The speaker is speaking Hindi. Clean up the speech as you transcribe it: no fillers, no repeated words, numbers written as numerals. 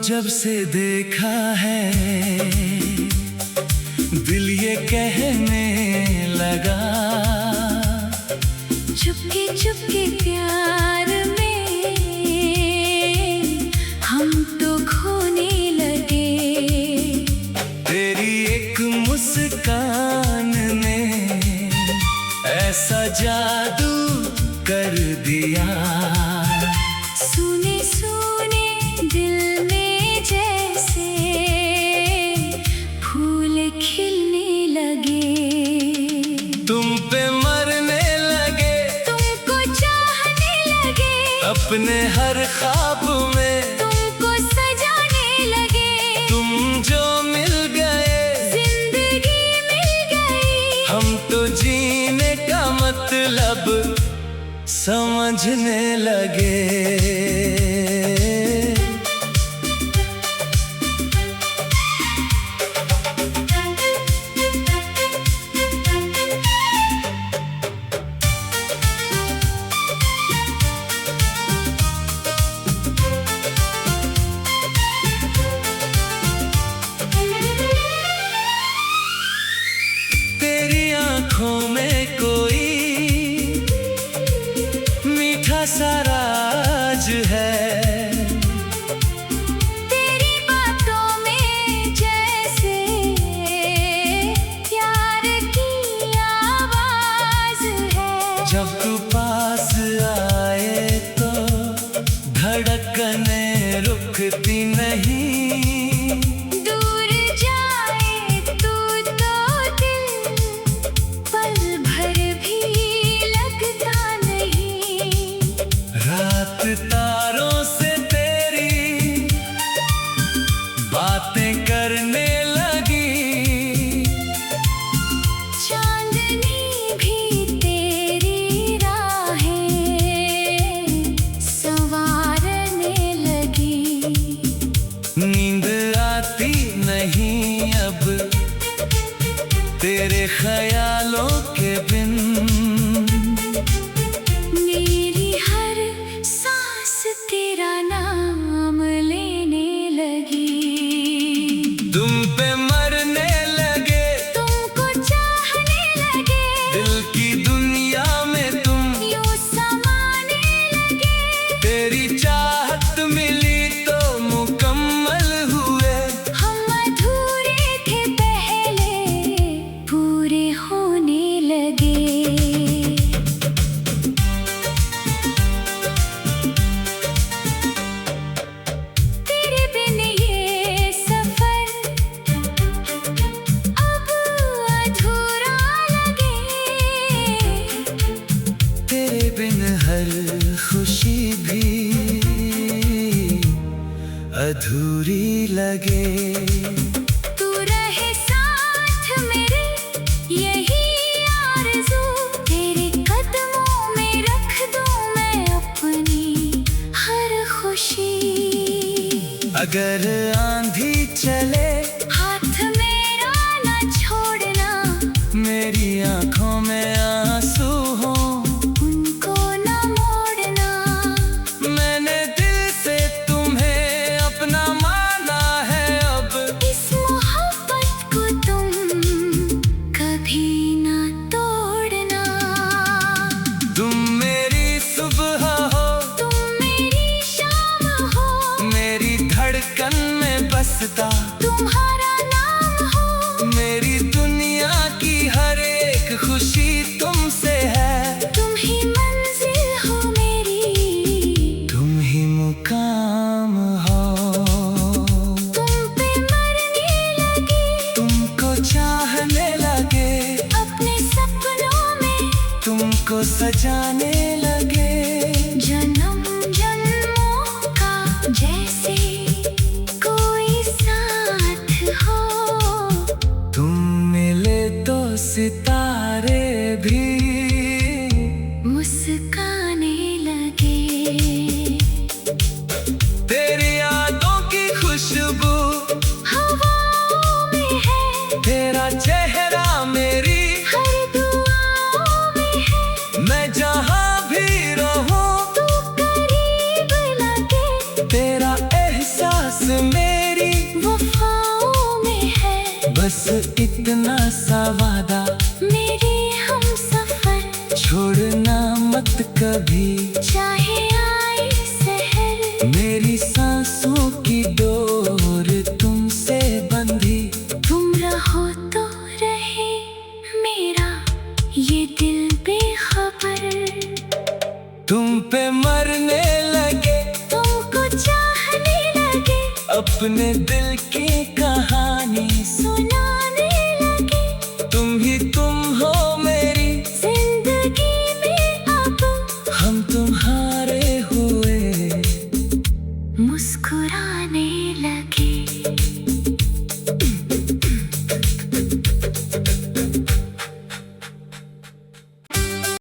जब से देखा है दिल ये कहने लगा, चुपके चुपके प्यार में हम तो खोने लगे। तेरी एक मुस्कान ने ऐसा जादू कर दिया, सुने सुने दिल में जैसे फूल खिलने लगे। तुम पे मरने लगे, तुमको चाहने लगे, अपने हर ख्वाब में तुमको सजाने लगे। तुम जो मिल गए जिंदगी मिल गई, हम तो जीने का मतलब समझने लगे। तेरी आंखों में कोई मीठा सा राज है, तेरी बातों में जैसे प्यार की आवाज है। जब तू पास आए तो धड़कने रुकती नहीं, दूर जाए तू तो दिल पल भर भी लगता नहीं। रात तारों से तेरी बातें करने लगी, चांदनी भी तेरी राहें संवारने लगी। नींद आती नहीं अब तेरे ख्यालों के बिन, मेरी हर सांस तेरा नाम लेने लगी। तुम पे मरने लगे, तुमको चाहने लगे, दिल की दुनिया में तुम यूं समाने लगे। तेरी चाहत मिली तो मुकम्मल हुए, हम अधूरे थे पहले पूरे होने लगे। तेरे बिन ये सफर अब अधूरा लगे। तेरे बिन हर खुशी भी अधूरी लगे। तू रहे साथ मेरे यही आरज़ू, तेरे कदमों में रख दूं मैं अपनी हर खुशी। अगर आंधी चले हाथ मेरा न छोड़ना, मेरी आंखों में आंसू हो उनको न मोड़ना। मैंने दिल से तुम्हें अपना माना है, अब इस मोहब्बत को तुम कभी न तोड़ना। तुम मेरी सुबह हो, तुम मेरी शाम हो, मेरी धड़कन में बसता तुम्हारा नाम हो। मेरी दुनिया की हर एक खुशी तुमसे है, तुम ही मंजिल हो मेरी, तुम ही मुकाम हो। तुम पे मरने लगे, तुमको चाहने लगे, अपने सपनों में तुमको सजाने लगे। जन्म जन्मों का जैसे कोई साथ हो। तुम मिले तो सितारे भी मुस्काने लगे। तेरी यादों की खुशबू हवाओं में है, तेरा चेहरा मेरी हर दुआओं में है। मैं जहाँ भी इतना सा वादा मेरे हम सफर, छोड़ना मत कभी, चाहे आए सहर। मेरी सांसों की डोर तुमसे बंधी। तुम रहो तो रहे मेरा ये दिल बेखबर, तुम पे मरने लगे, तुमको चाहने लगे, अपने दिल की कहानी